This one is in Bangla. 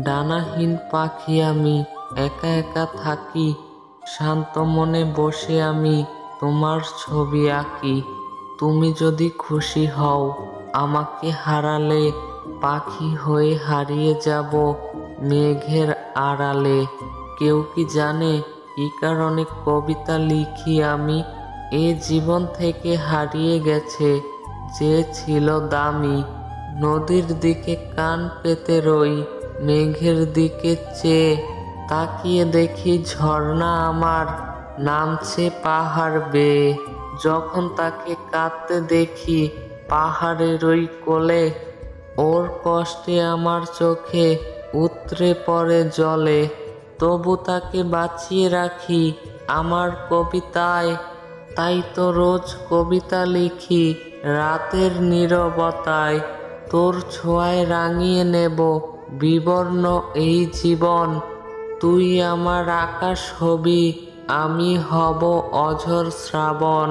ডানাহীন পাখি আমি, একা একা থাকি, শান্ত মনে বসে আমি তোমার ছবি আঁকি। তুমি যদি খুশি হও আমাকে হারালে, পাখি হয়ে হারিয়ে যাব মেঘের আড়ালে। কেউ কি জানে কি কারণে কবিতা লিখি আমি? এ জীবন থেকে হারিয়ে গেছে যে ছিল দামি। নদীর দিকে কান পেতে রই, মেঘের দিকে চেয়ে তাকিয়ে দেখি ঝর্ণা আমার নামছে পাহাড় বেয়ে। যখন তাকে কাঁদতে দেখি পাহাড়ের ওই কোলে, ওর কষ্টে আমার চোখে উতরে পড়ে জলে। তবু তাকে বাঁচিয়ে রাখি আমার কবিতায়, তাই তো রোজ কবিতা লিখি রাতের নীরবতায়। তোর ছোঁয়ায় রাঙিয়ে নেব বিবর্ণ এই জীবন, তুই আমার আকাশ হবি, আমি হব অঝোর শ্রাবণ।